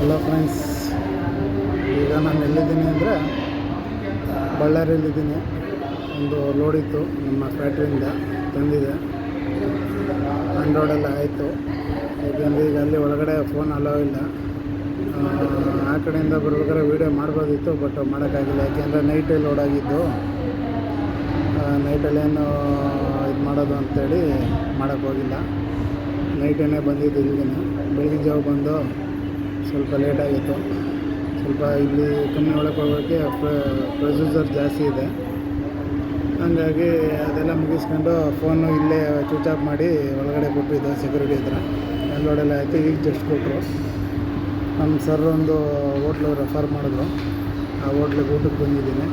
Hello friends, ಈಗ ನಾನು ಎಲ್ಲಿದ್ದೀನಿ ಅಂದರೆ ಬಳ್ಳಾರಿಯಲ್ಲಿದ್ದೀನಿ. ಒಂದು ಲೋಡಿತ್ತು ನಮ್ಮ ಫ್ಯಾಕ್ಟ್ರಿಯಿಂದ ತಂದಿದೆ. ಆನ್ ರೋಡೆಲ್ಲ ಆಯಿತು. ಯಾಕೆಂದರೆ ಈಗ ಅಲ್ಲಿ ಒಳಗಡೆ ಫೋನ್ ಅಲೋ ಇಲ್ಲ. ಆ ಕಡೆಯಿಂದ ಬರ್ಬೇಕಾದ್ರೆ ವೀಡಿಯೋ ಮಾಡ್ಬೋದಿತ್ತು, ಬಟ್ ಮಾಡೋಕ್ಕಾಗಿಲ್ಲ. ಯಾಕೆಂದರೆ ನೈಟೇ ಲೋಡ್ ಆಗಿದ್ದು. ನೈಟಲ್ಲೇನು ಇದು ಮಾಡೋದು ಅಂಥೇಳಿ ಮಾಡೋಕ್ಕೋಗಿಲ್ಲ. ನೈಟೇ ಬಂದಿದ್ದು ಇಲ್ಲಿಗೆ. ಬೆಳಗಿನ ಜಾವ ಬಂದು ಸ್ವಲ್ಪ ಲೇಟಾಗಿತ್ತು. ಸ್ವಲ್ಪ ಇಲ್ಲಿ ಕಂಪ್ನಿ ಒಳಗೆ ಹೋಗೋಕ್ಕೆ ಪ್ರೊಸೀಜರ್ ಜಾಸ್ತಿ ಇದೆ. ಹಾಗಾಗಿ ಅದೆಲ್ಲ ಮುಗಿಸ್ಕೊಂಡು ಫೋನು ಇಲ್ಲೇ ಸ್ವಿಚ್ ಆಫ್ ಮಾಡಿ ಒಳಗಡೆ ಕೊಟ್ಟಿದ್ದು ಸೆಕ್ಯೂರಿಟಿ ಹತ್ರ. ಲೋಡೆಲ್ಲ ಆಯಿತು. ಈಗ ಜಸ್ಟ್ ಕೊಟ್ಟರು. ನಮ್ಮ ಸರ್ ಒಂದು ಹೋಟ್ಲು ರೆಫರ್ ಮಾಡಿದ್ರು. ಆ ಹೋಟ್ಲಿಗೆ ಊಟಕ್ಕೆ ಬಂದಿದ್ದೀನಿ.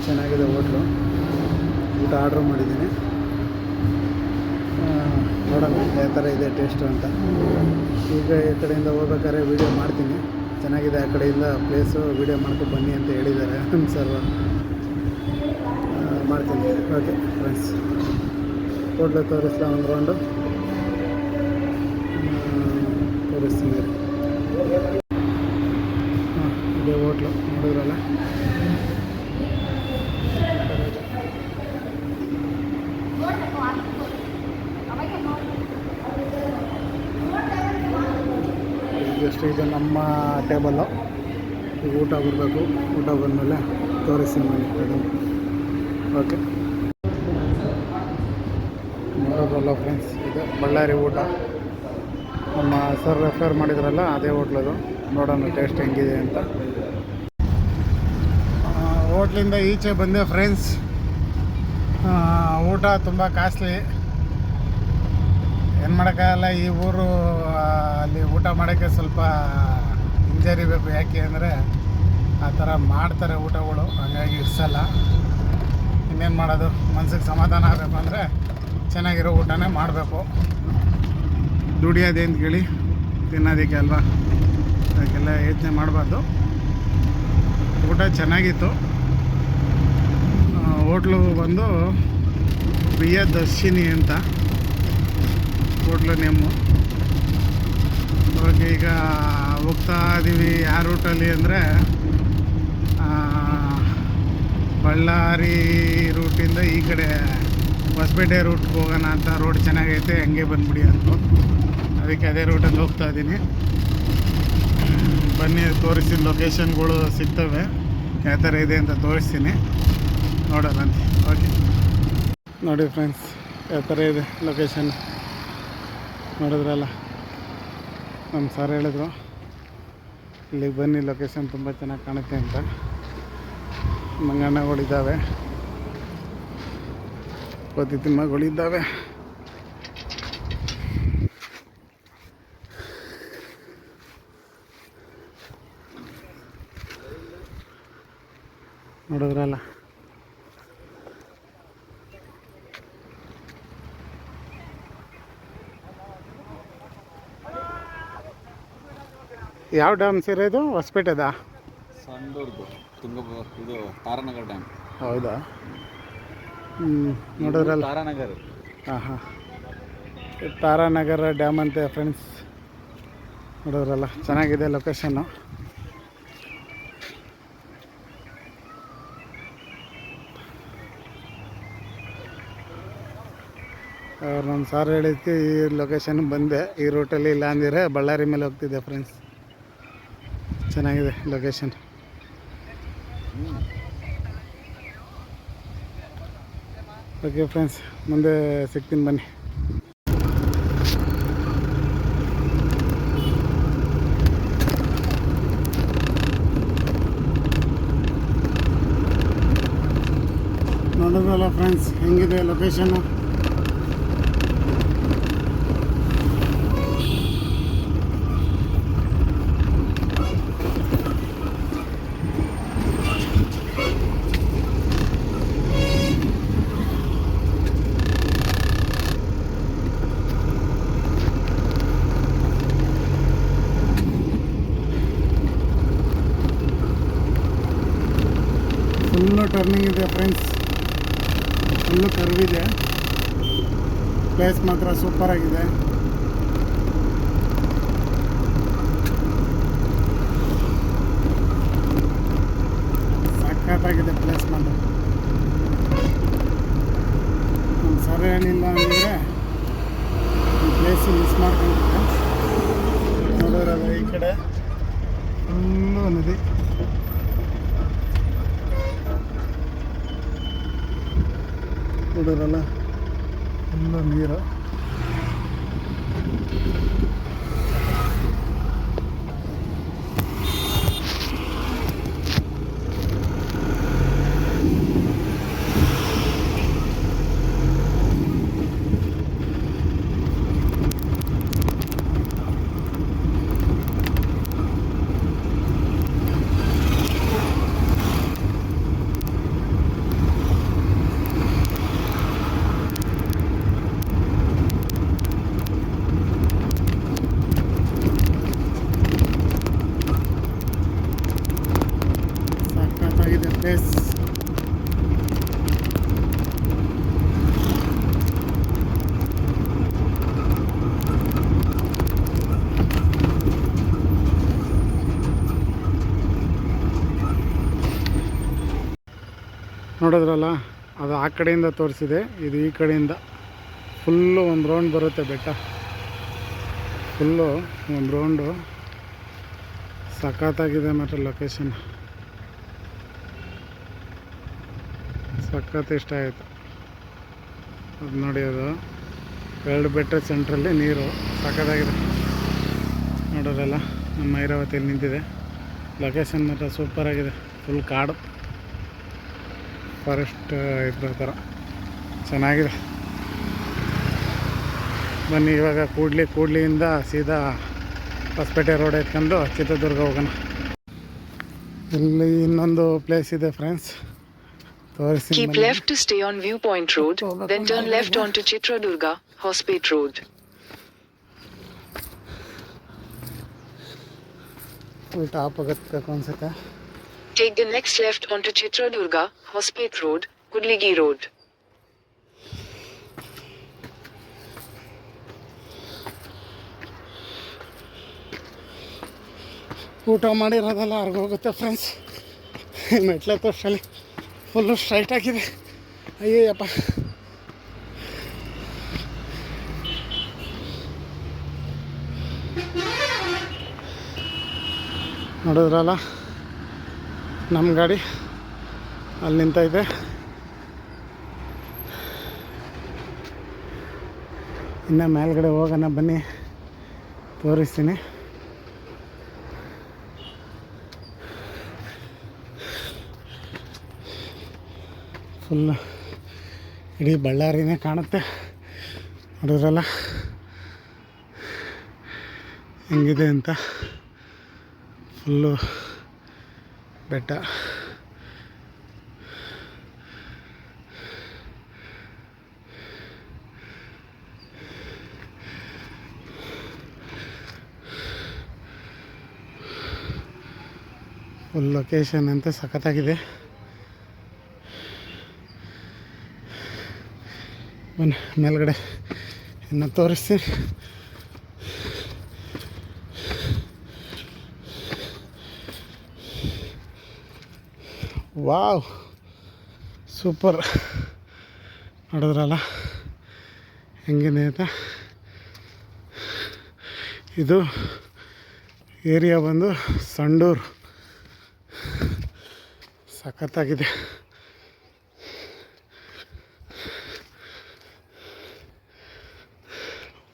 ಚೆನ್ನಾಗಿದೆ ಹೋಟ್ಲು. ಊಟ ಆರ್ಡ್ರ್ ಮಾಡಿದ್ದೀನಿ. ನೋಡೋಣ ಯಾವ ಥರ ಇದೆ ಟೇಸ್ಟು ಅಂತ. ಈಗ ಈ ಕಡೆಯಿಂದ ಹೋಗ್ಬೇಕಾದ್ರೆ ವೀಡಿಯೋ ಮಾಡ್ತೀನಿ. ಚೆನ್ನಾಗಿದೆ ಆ ಕಡೆಯಿಂದ ಪ್ಲೇಸು, ವೀಡಿಯೋ ಮಾಡ್ಕೊಂಡು ಬನ್ನಿ ಅಂತ ಹೇಳಿದ್ದಾರೆ ನಮ್ಮ ಸರ್. ಮಾಡ್ತೀನಿ. ಓಕೆ ಫ್ರೆಂಡ್ಸ್, ಹೋಟ್ಲು ತೋರಿಸ್ಲಾ ಒಂದು ರೌಂಡು ತೋರಿಸ್ತೀನಿ. ಇದೇ ಹೋಟ್ಲು ನೋಡಿದ್ರಲ್ಲ. ಜಸ್ಟ್ ಇದು ನಮ್ಮ ಟೇಬಲ್ಲು. ಈಗ ಊಟ ಬರಬೇಕು. ಊಟ ಬಂದಮೇಲೆ ತೋರಿಸ್ತೀನಿ ಮನೆ. ಓಕೆ, ನೋಡೋದಲ್ಲ ಫ್ರೆಂಡ್ಸ್, ಇದು ಬಳ್ಳಾರಿ ಊಟ. ನಮ್ಮ ಸರ್ ರೆಫರ್ ಮಾಡಿದ್ರಲ್ಲ ಅದೇ ಹೋಟ್ಲದು. ನೋಡೋಣ ಟೇಸ್ಟ್ ಹೆಂಗಿದೆ ಅಂತ. ಹೋಟ್ಲಿಂದ ಈಚೆ ಬಂದೆ ಫ್ರೆಂಡ್ಸ್. ಊಟ ತುಂಬ ಕಾಸ್ಟ್ಲಿ. ಏನು ಮಾಡೋಕ್ಕಾಗಲ್ಲ. ಈ ಊರು ಅಲ್ಲಿ ಊಟ ಮಾಡೋಕ್ಕೆ ಸ್ವಲ್ಪ ಹಿಂಜರಿಬೇಕು. ಯಾಕೆ ಅಂದರೆ ಆ ಥರ ಮಾಡ್ತಾರೆ ಊಟಗಳು. ಹಾಗಾಗಿ ಇರ್ಸಲ್ಲ. ಇನ್ನೇನು ಮಾಡೋದು, ಮನ್ಸಿಗೆ ಸಮಾಧಾನ ಆಗಬೇಕು ಅಂದರೆ ಚೆನ್ನಾಗಿರೋ ಊಟನೇ ಮಾಡಬೇಕು. ದುಡಿಯೋದೇನು ಕೇಳಿ ತಿನ್ನೋದಕ್ಕೆ ಅಲ್ವಾ, ಅದಕ್ಕೆಲ್ಲ ಯೋಚನೆ ಮಾಡಬಾರ್ದು. ಊಟ ಚೆನ್ನಾಗಿತ್ತು. ಹೋಟ್ಲು ಬಂದು ಪ್ರಿಯದರ್ಶಿನಿ ಅಂತ ಹೋಟ್ಲು ನೇಮು. ಓಕೆ, ಈಗ ಹೋಗ್ತಾ ಇದ್ದೀವಿ ಯಾವ ರೂಟಲ್ಲಿ ಅಂದರೆ ಬಳ್ಳಾರಿ ರೂಟಿಂದ ಈ ಕಡೆ ಹೊಸಪೇಟೆ ರೂಟ್ಗೆ ಹೋಗೋಣ ಅಂತ. ರೋಡ್ ಚೆನ್ನಾಗೈತೆ, ಹಂಗೆ ಬಂದ್ಬಿಡಿ ಅಂತ. ಅದಕ್ಕೆ ಅದೇ ರೂಟಲ್ಲಿ ಹೋಗ್ತಾ ಇದ್ದೀನಿ. ಬನ್ನಿ ತೋರಿಸ್ತೀನಿ. ಲೊಕೇಶನ್ಗಳು ಸಿಗ್ತವೆ, ಯಾವ ಥರ ಇದೆ ಅಂತ ತೋರಿಸ್ತೀನಿ. ನೋಡೋದಂತೆ. ಓಕೆ, ನೋಡಿ ಫ್ರೆಂಡ್ಸ್ ಯಾವ ಥರ ಇದೆ ಲೊಕೇಶನ್. ನೋಡಿದ್ರಲ್ಲ, ನಮ್ಮ ಸರ್ ಹೇಳಿದ್ರು ಇಲ್ಲಿಗೆ ಬನ್ನಿ, ಲೊಕೇಶನ್ ತುಂಬ ಚೆನ್ನಾಗಿ ಕಾಣುತ್ತೆ ಅಂತ. ಮಂಗಣ್ಣಗಳಿದ್ದಾವೆ, ಕೋತಿ ತಿಮ್ಮಗಳಿದ್ದಾವೆ. ನೋಡಿದ್ರಲ್ಲ, ಯಾವ ಡ್ಯಾಮ್ ಸರ್ ಇದು? ಹೊಸಪೇಟೆದಾ? ಸಂಡೂರ್ದು ಇದು ತಾರಾನಗರ ಡ್ಯಾಮ್. ಹೌದಾ? ನೋಡಿದ್ರಲ್ಲ, ತಾರಾನಗರ. ಹಾಂ, ತಾರಾನಗರ ಡ್ಯಾಮ್ ಅಂತೆ ಫ್ರೆಂಡ್ಸ್. ನೋಡಿದ್ರಲ್ಲ, ಚೆನ್ನಾಗಿದೆ ಲೊಕೇಶನ್ನು. ನಮ್ಮ ಸಾರ್ ಹೇಳಿದ್ದಕ್ಕೆ ಈ ಲೊಕೇಶನ್ ಬಂದೆ. ಈ ರೂಟಲ್ಲಿ ಇಲ್ಲ ಅಂದಿದ್ರೆ ಬಳ್ಳಾರಿ ಮೇಲೆ ಹೋಗ್ತಿದ್ದೆ ಫ್ರೆಂಡ್ಸ್. ಚೆನ್ನಾಗಿದೆ ಲೊಕೇಶನ್. ಓಕೆ ಫ್ರೆಂಡ್ಸ್, ಮುಂದೆ ಸಿಗ್ತೀನಿ ಬನ್ನಿ. ನೋಡೋದಲ್ಲ ಫ್ರೆಂಡ್ಸ್ ಹೆಂಗಿದೆ ಲೊಕೇಶನ್ನು. ಫುಲ್ಲು ಟರ್ನಿಂಗ್ ಇದೆ ಫ್ರೆಂಡ್ಸ್, ಫುಲ್ಲು ಕರ್ವಿದೆ. ಪ್ಲೇಸ್ ಮಾತ್ರ ಸೂಪರಾಗಿದೆ. ಸಖತ್ತಾಗಿದೆ ಪ್ಲೇಸ್ ಮಾತ್ರ. ನಮ್ಮ ಸರ್ ಹೇಳಿಲ್ಲ ಅಂದರೆ ಈ ಪ್ಲೇಸ್ ಮಿಸ್ ಮಾಡ್ಕೊಂಡಿದ್ದೆ. ನೋಡೋರಲ್ಲ ಈ ಕಡೆ ಫುಲ್ಲು ನದಿ. ನೋಡೋರಲ್ಲ ಫುಲ್ಲು ನೀರು. ಸಖತ್ತಾಗಿದೆ ಪ್ಲೇಸ್. ನೋಡಿದ್ರಲ್ಲ, ಅದು ಆ ಕಡೆಯಿಂದ ತೋರಿಸಿದೆ, ಇದು ಈ ಕಡೆಯಿಂದ. ಫುಲ್ಲು ಒಂದು ರೌಂಡ್ ಬರುತ್ತೆ ಬೆಟ್ಟ. ಫುಲ್ಲು ಒಂದು ರೌಂಡು. ಸಖತ್ತಾಗಿದೆ ಮಾತ್ರ ಲೊಕೇಶನ್. ಸಖತ್ ಇಷ್ಟ ಆಯಿತು. ಅದು ನೋಡಿ, ಅದು 2 ಬೆಟ್ಟ ಸೆಂಟ್ರಲ್ಲಿ ನೀರು. ಸಖತ್ತಾಗಿದೆ. ನೋಡೋರಲ್ಲ, ನಮ್ಮ ಐರಾವತಿಯಲ್ಲಿ ನಿಂತಿದೆ. ಲೊಕೇಶನ್ ಮಾತ್ರ ಸೂಪರಾಗಿದೆ. ಫುಲ್ ಕಾಡು, ಫಾರೆಸ್ಟ್ ಇದ್ರ ಥರ ಚೆನ್ನಾಗಿದೆ. ಬನ್ನಿ ಇವಾಗ ಕೂಡ್ಲಿಯಿಂದ ಸೀದಾ ಹೊಸಪೇಟೆ ರೋಡ್ ಎತ್ಕೊಂಡು ಚಿತ್ರದುರ್ಗ ಹೋಗೋಣ. ಇಲ್ಲಿ ಇನ್ನೊಂದು ಪ್ಲೇಸ್ ಇದೆ ಫ್ರೆಂಡ್ಸ್, ತೋರಿಸಿ. Keep left to stay on Viewpoint Road, then turn left onto Chitradurga, Hospet Road. ಉಲ್ಟಾ ಆಪೋಗತ್ಬೇಕು ಅನ್ಸುತ್ತೆ. Take the next left onto Chitradurga, Hospet Road, Kudligi Road. ಊಟ ಮಾಡಿರೋದೆಲ್ಲ ಹೊರಗೋಗುತ್ತೆ ಫ್ರೆಂಡ್ಸ್. ಮೆಟ್ಲೆ ತೋರ್ಸಲ್ಲಿ ಫುಲ್ಲು ಸ್ಟ್ರೈಟ್ ಆಗಿದೆ. ಅಯ್ಯಪ್ಪ, ನೋಡಿದ್ರಲ್ಲ, ನಮ್ಮ ಗಾಡಿ ಅಲ್ಲಿ ನಿಂತೈತೆ. ಇನ್ನು ಮೇಲ್ಗಡೆ ಹೋಗೋಣ ಬನ್ನಿ, ತೋರಿಸ್ತೀನಿ. ಫುಲ್ ಇಡೀ ಬಳ್ಳಾರಿನೇ ಕಾಣುತ್ತೆ. ನೋಡಿದ್ರಲ್ಲ ಹೆಂಗಿದೆ ಅಂತ. ಫುಲ್ಲು ಬೆಟ್ಟ. ಫುಲ್ ಲೊಕೇಶನ್ ಅಂತ ಸಖತ್ತಾಗಿದೆ. ಬನ್ನಿ ಮೇಲ್ಗಡೆ ಇನ್ನು ತೋರಿಸ್ತೀನಿ. Wow, super. ನೋಡಿದ್ರಲ್ಲ ಹೆಂಗಿದೆ ಅಂತ. ಇದು ಏರಿಯಾ ಬಂದು ಸಂಡೂರು. ಸಖತ್ತಾಗಿದೆ.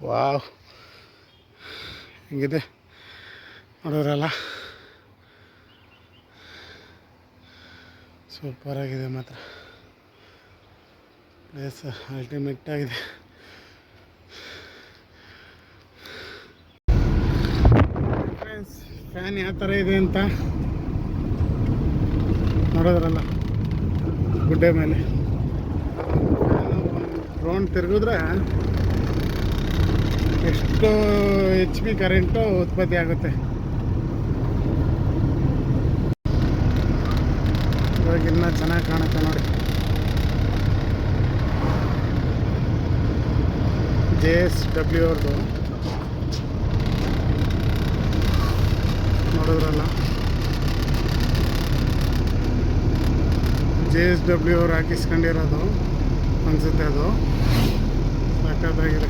ವಾವ್, ಹೆಂಗಿದೆ ನೋಡಿದ್ರಲ್ಲ, ಸೂಪರಾಗಿದೆ ಮಾತ್ರ. ಪ್ಲೇಸ್ ಅಲ್ಟಿಮೇಟ್ ಆಗಿದೆ. ಫ್ರೆಂಡ್ಸ್, ಫ್ಯಾನ್ ಯಾವ ಥರ ಇದೆ ಅಂತ ನೋಡೋದ್ರಲ್ಲ, ಗುಡ್ಡೆ ಮೇಲೆ ರೌಂಡ್ ತಿರುಗಿದ್ರೆ ಎಷ್ಟು HP ಕರೆಂಟು ಉತ್ಪತ್ತಿ ಆಗುತ್ತೆ. ಇವಾಗ ಇನ್ನೂ ಚೆನ್ನಾಗಿ ಕಾಣುತ್ತೆ ನೋಡಿ. JSW ಅವ್ರದ್ದು ನೋಡಿದ್ರಲ್ಲ. JSW ಅವ್ರು ಹಾಕಿಸ್ಕೊಂಡಿರೋದು ಅನಿಸುತ್ತೆ ಅದು. ಸಖತ್ತಾಗಿದೆ.